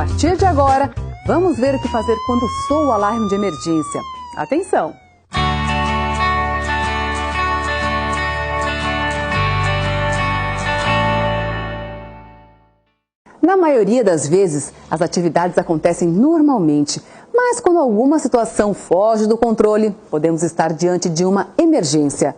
partir de agora, vamos ver o que fazer quando soa o alarme de emergência. Atenção! Na maioria das vezes, as atividades acontecem normalmente, mas quando alguma situação foge do controle, podemos estar diante de uma emergência.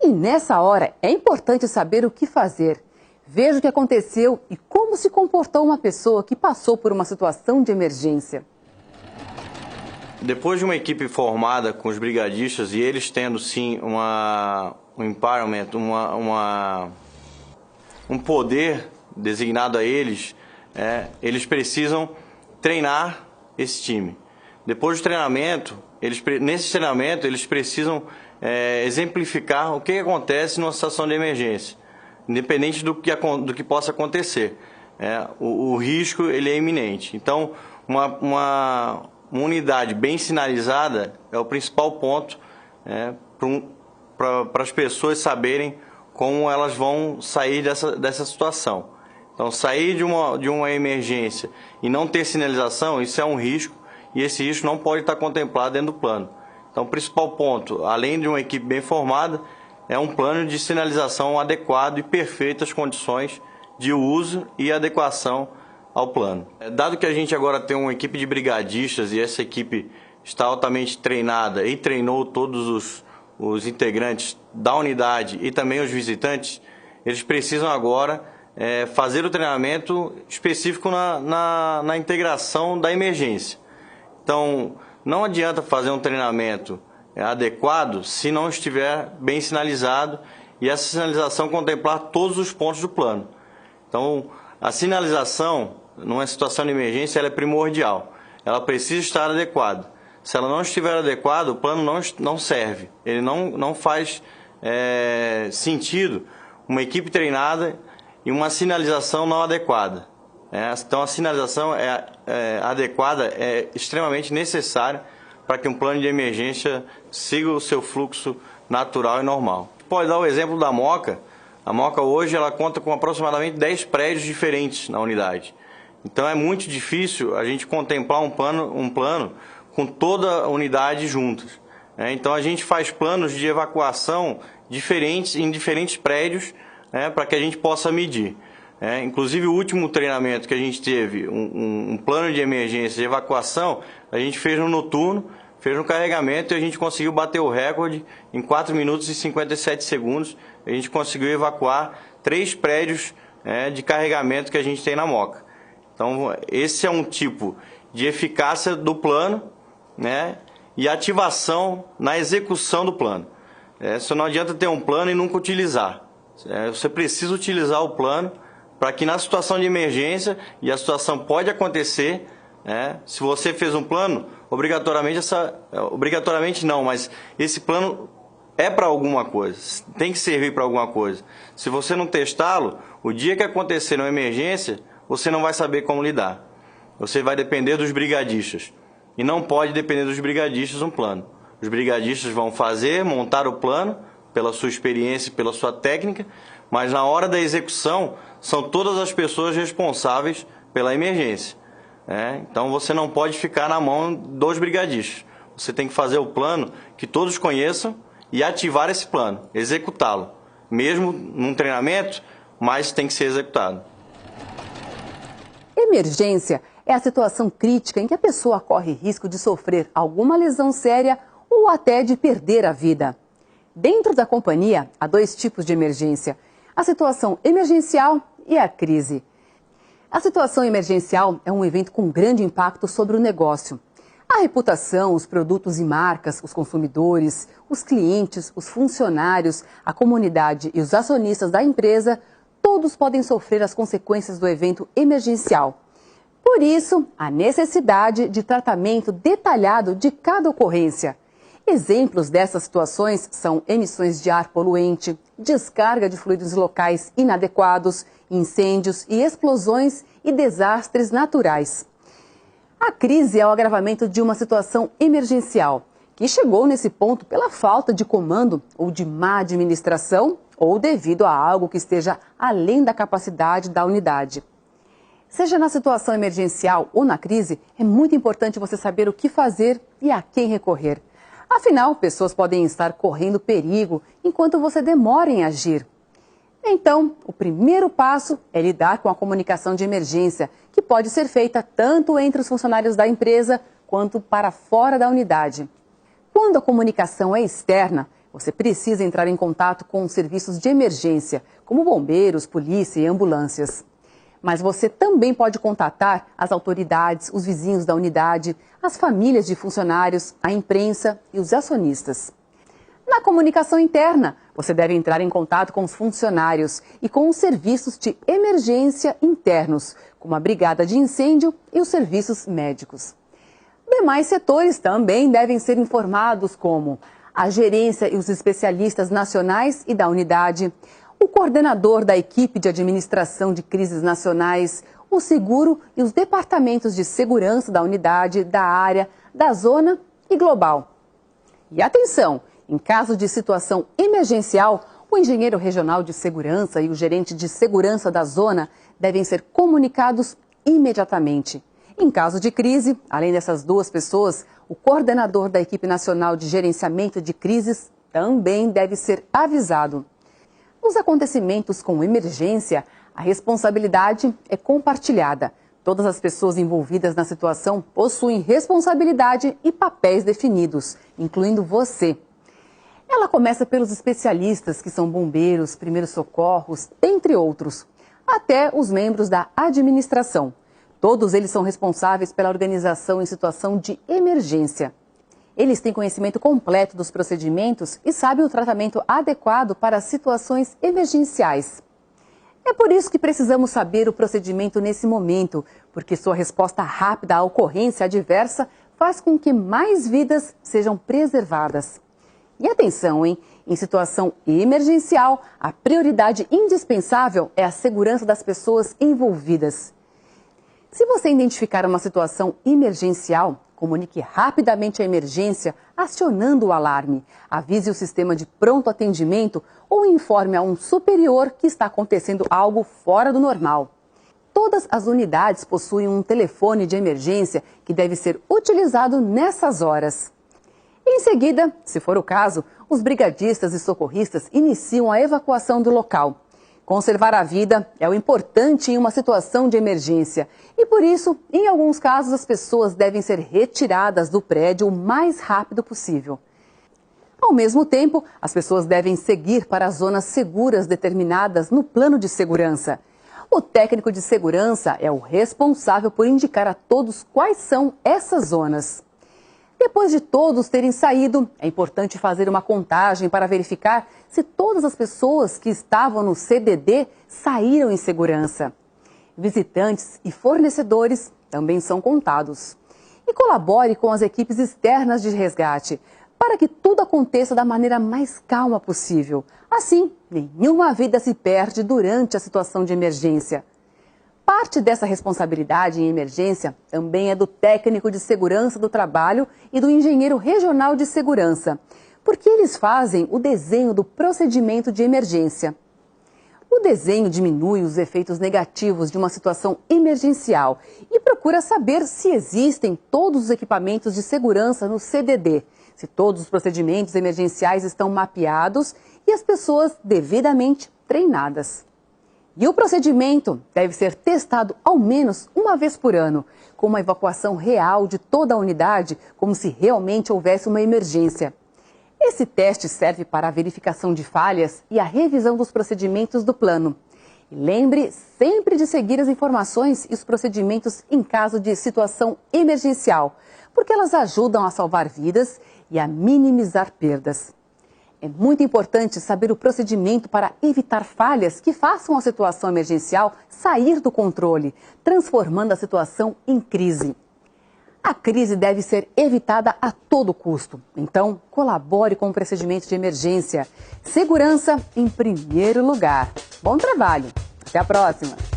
E nessa hora é importante saber o que fazer. Veja o que aconteceu e como se comportou uma pessoa que passou por uma situação de emergência. Depois de uma equipe formada com os brigadistas e eles tendo sim um empowerment, um poder designado a eles, eles precisam treinar esse time. Depois do treinamento, nesse treinamento eles precisam exemplificar o que acontece numa situação de emergência, independente do que possa acontecer. O risco ele é iminente. Então, uma unidade bem sinalizada é o principal ponto para as pessoas saberem como elas vão sair dessa situação. Então, sair de uma emergência e não ter sinalização, isso é um risco, e esse risco não pode estar contemplado dentro do plano. Então, o principal ponto, além de uma equipe bem formada, é um plano de sinalização adequado e perfeito às condições de uso e adequação ao plano. Dado que a gente agora tem uma equipe de brigadistas e essa equipe está altamente treinada e treinou todos os integrantes da unidade e também os visitantes, eles precisam agora fazer o treinamento específico na integração da emergência. Então, não adianta fazer um treinamento adequado se não estiver bem sinalizado e essa sinalização contemplar todos os pontos do plano. Então, a sinalização, numa situação de emergência, ela é primordial. Ela precisa estar adequada. Se ela não estiver adequada, o plano não serve. Ele não faz sentido uma equipe treinada e uma sinalização não adequada. Então, a sinalização adequada é extremamente necessária para que um plano de emergência siga o seu fluxo natural e normal. Pode dar o exemplo da Moca. A Moca hoje ela conta com aproximadamente 10 prédios diferentes na unidade. Então é muito difícil a gente contemplar um plano com toda a unidade juntas. Então a gente faz planos de evacuação diferentes em diferentes prédios para que a gente possa medir. Inclusive o último treinamento que a gente teve, um plano de emergência de evacuação, a gente fez no noturno, fez no carregamento e a gente conseguiu bater o recorde em 4 minutos e 57 segundos. A gente conseguiu evacuar 3 prédios de carregamento que a gente tem na Moca. Então esse é um tipo de eficácia do plano e ativação na execução do plano. Só não adianta ter um plano e nunca utilizar. Você precisa utilizar o plano para que na situação de emergência, e a situação pode acontecer, se você fez um plano, obrigatoriamente não, mas esse plano é para alguma coisa, tem que servir para alguma coisa. Se você não testá-lo, o dia que acontecer uma emergência, você não vai saber como lidar. Você vai depender dos brigadistas. E não pode depender dos brigadistas um plano. Os brigadistas vão montar o plano, pela sua experiência e pela sua técnica, mas na hora da execução, são todas as pessoas responsáveis pela emergência. Então você não pode ficar na mão dos brigadistas. Você tem que fazer o plano que todos conheçam e ativar esse plano, executá-lo. Mesmo num treinamento, mas tem que ser executado. Emergência é a situação crítica em que a pessoa corre risco de sofrer alguma lesão séria ou até de perder a vida. Dentro da companhia, há 2 tipos de emergência: a situação emergencial e a crise. A situação emergencial é um evento com grande impacto sobre o negócio. A reputação, os produtos e marcas, os consumidores, os clientes, os funcionários, a comunidade e os acionistas da empresa, todos podem sofrer as consequências do evento emergencial. Por isso, a necessidade de tratamento detalhado de cada ocorrência. Exemplos dessas situações são emissões de ar poluente, descarga de fluidos locais inadequados, incêndios e explosões e desastres naturais. A crise é o agravamento de uma situação emergencial, que chegou nesse ponto pela falta de comando ou de má administração ou devido a algo que esteja além da capacidade da unidade. Seja na situação emergencial ou na crise, é muito importante você saber o que fazer e a quem recorrer. Afinal, pessoas podem estar correndo perigo enquanto você demora em agir. Então, o primeiro passo é lidar com a comunicação de emergência, que pode ser feita tanto entre os funcionários da empresa quanto para fora da unidade. Quando a comunicação é externa, você precisa entrar em contato com os serviços de emergência, como bombeiros, polícia e ambulâncias. Mas você também pode contatar as autoridades, os vizinhos da unidade, as famílias de funcionários, a imprensa e os acionistas. Na comunicação interna, você deve entrar em contato com os funcionários e com os serviços de emergência internos, como a brigada de incêndio e os serviços médicos. Demais setores também devem ser informados, como a gerência e os especialistas nacionais e da unidade, o coordenador da equipe de administração de crises nacionais, o seguro e os departamentos de segurança da unidade, da área, da zona e global. E atenção, em caso de situação emergencial, o engenheiro regional de segurança e o gerente de segurança da zona devem ser comunicados imediatamente. Em caso de crise, além dessas duas pessoas, o coordenador da equipe nacional de gerenciamento de crises também deve ser avisado. Nos acontecimentos com emergência, a responsabilidade é compartilhada. Todas as pessoas envolvidas na situação possuem responsabilidade e papéis definidos, incluindo você. Ela começa pelos especialistas, que são bombeiros, primeiros socorros, entre outros, até os membros da administração. Todos eles são responsáveis pela organização em situação de emergência. Eles têm conhecimento completo dos procedimentos e sabem o tratamento adequado para situações emergenciais. É por isso que precisamos saber o procedimento nesse momento, porque sua resposta rápida à ocorrência adversa faz com que mais vidas sejam preservadas. E atenção, hein? Em situação emergencial, a prioridade indispensável é a segurança das pessoas envolvidas. Se você identificar uma situação emergencial, comunique rapidamente a emergência, acionando o alarme. Avise o sistema de pronto atendimento ou informe a um superior que está acontecendo algo fora do normal. Todas as unidades possuem um telefone de emergência que deve ser utilizado nessas horas. Em seguida, se for o caso, os brigadistas e socorristas iniciam a evacuação do local. Conservar a vida é o importante em uma situação de emergência e, por isso, em alguns casos, as pessoas devem ser retiradas do prédio o mais rápido possível. Ao mesmo tempo, as pessoas devem seguir para as zonas seguras determinadas no plano de segurança. O técnico de segurança é o responsável por indicar a todos quais são essas zonas. Depois de todos terem saído, é importante fazer uma contagem para verificar se todas as pessoas que estavam no CDD saíram em segurança. Visitantes e fornecedores também são contados. E colabore com as equipes externas de resgate, para que tudo aconteça da maneira mais calma possível. Assim, nenhuma vida se perde durante a situação de emergência. Parte dessa responsabilidade em emergência também é do técnico de segurança do trabalho e do engenheiro regional de segurança, porque eles fazem o desenho do procedimento de emergência. O desenho diminui os efeitos negativos de uma situação emergencial e procura saber se existem todos os equipamentos de segurança no CDD, se todos os procedimentos emergenciais estão mapeados e as pessoas devidamente treinadas. E o procedimento deve ser testado ao menos uma vez por ano, com uma evacuação real de toda a unidade, como se realmente houvesse uma emergência. Esse teste serve para a verificação de falhas e a revisão dos procedimentos do plano. E lembre sempre de seguir as informações e os procedimentos em caso de situação emergencial, porque elas ajudam a salvar vidas e a minimizar perdas. É muito importante saber o procedimento para evitar falhas que façam a situação emergencial sair do controle, transformando a situação em crise. A crise deve ser evitada a todo custo. Então, colabore com o procedimento de emergência. Segurança em primeiro lugar. Bom trabalho. Até a próxima.